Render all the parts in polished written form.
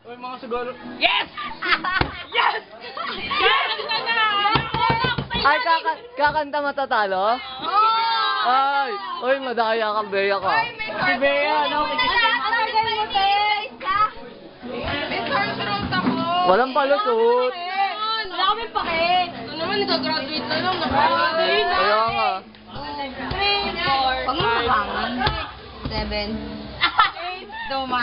Uy, mga siguro. Yes! Yes! Yes! Ay, kakanta matatalo? Ay, uy, madaya ka, Bea ka. Si Bea, no? Walang palusot. Wala kami pake. Ito naman, nag-graduate na lang. Nag-graduate na. Kaya nga. 3, 4, 5, 7, 8, Duma.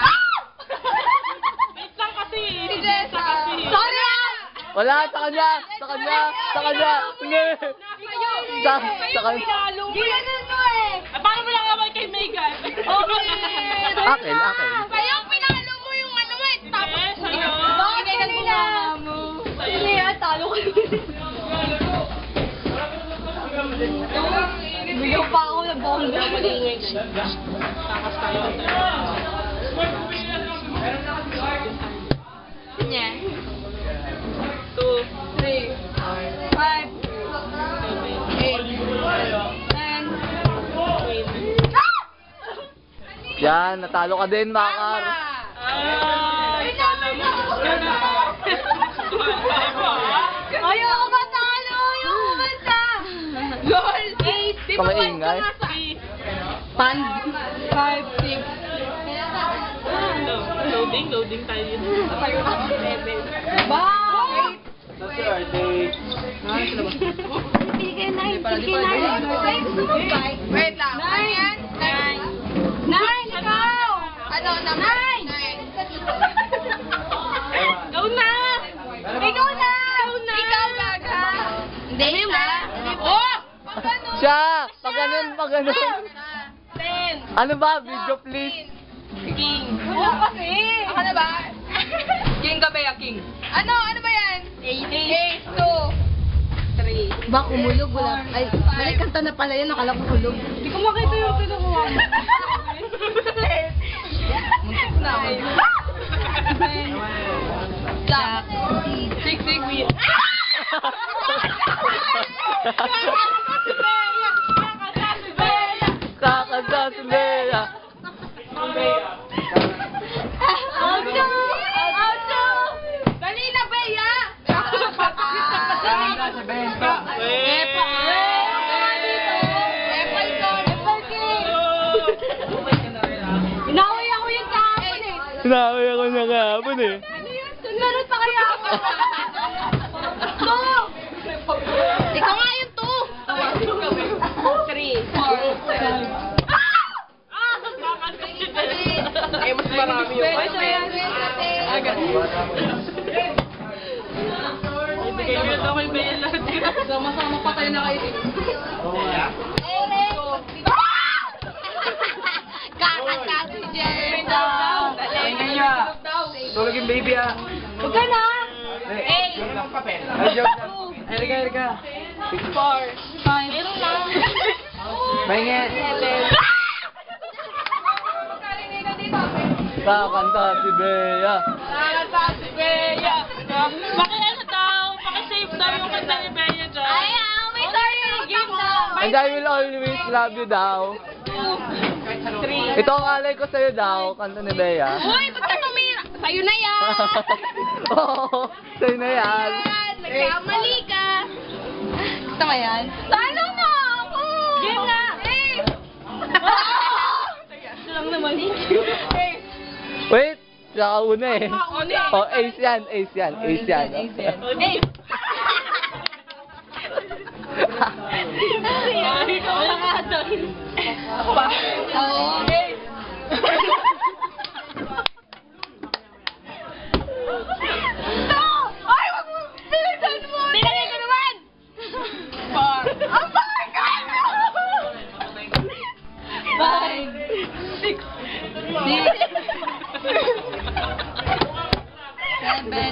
Wait lang kasi. Si Jessa. Sorry ah! Wala, sa kanya, sa kanya, sa kanya. Hindi. Sa kanya. Ginanun mo eh. Paano mo lang naman kay Megan? Okay. Akin, akin. Sa'yo, pinalo mo yung ano mo eh. Tapos, sa'yo. Bakit kanina? Sa'yo. Talo ka. Bigyan pa ako ng bongga. Takas tayo. Nya. 2, 3, 5, 8, 9, 10. Yan, natalo ka din, Makar. Ayoko matalo! Ayoko mata! LOL! 8! Di ba Pamaingay. Pan? 5, 6. Loading tayo yun. 7. Bye! That's your date. Bigay 9. Wait lang. 9. 9! Ikaw! Ano? 9! Go na! Ikaw na! Ikaw gaga! Hindi na! Oh! Siya! Pag ganun. 10! Ano ba? Video please. King! Oo kasi! Ako na ba? King ka ba ya, King? Ano ba yan? 8, 2, 3. Ba, kumulog, wala. Ay, balik kanta na pala yun, nakala ko kulog. Hindi ko makita yung kinukuha mo. Muntik na ako. 6, 6, win. Kakanta si Bea. Auto! Auto! Dali na, Bea! Kakanta si Bea. Epa! Epa ikaw! Epa King! Inaway ako yung kahapon eh! Sinaway ako na kahapon eh. Ano yun? Sunod pa kaya ako! Two! Ikaw nga yung 2! 3, 4, 5. Eh, mas marami yung Sama-sama pa tayo na kayo. Kakanta si Jessa. Tingnan niya. Tulog yung baby ah. Huwag ka na. Ay, joke lang. Erika. 4, 5. Meron lang. Mahingi. 7. Kakanta si Bea. Kakanta si Bea. Pakiano daw. Pakisave daw yung kanta ni Bea dyan. Ay, may sorry. Game daw. And I will always love you daw. 3. Ito ang alay ko sa'yo daw, kanta ni Bea. Uy, ba't ka tumira? Sa'yo na yan. Oo, sa'yo na yan. Nagkamali ka. Gusto mo yan? Talo na ako! Game na! Ito lang naman. Wait, nakauna eh. Nakauna eh. Oh, ace yan. Wala nga doon. Oo. Ay, wag mo! Bilisan mo! Nilagay ko naman! 4. Ang bakit ka! 5, 6, 7, 8,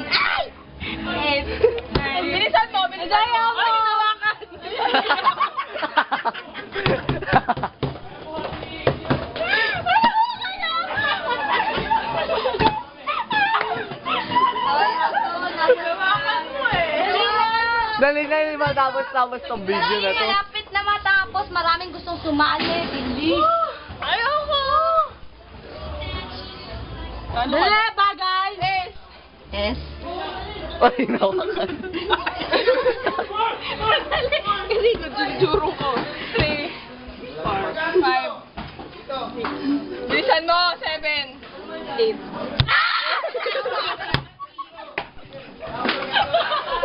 9. Bilisan mo! Bilisan mo! Ay, hinawakan! Dali na yun matapos tong video na to. Malapit na matapos, maraming gustong sumali, hindi. Ayoko! Dali, bagay! Ace! S. Ay, nawakan. Kasi nagduduro ko. 3, 4, 5. Bilisan mo, 7, 8.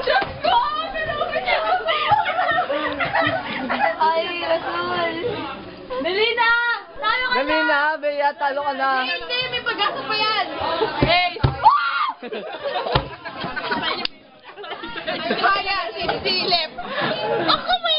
Diyos ko! Ay, Rasul. Dali na! Tayo ka Dali na, Bea, talo ka na. Hindi, may pag-asa pa yan! Ace! Kaya, sisilip! Ako may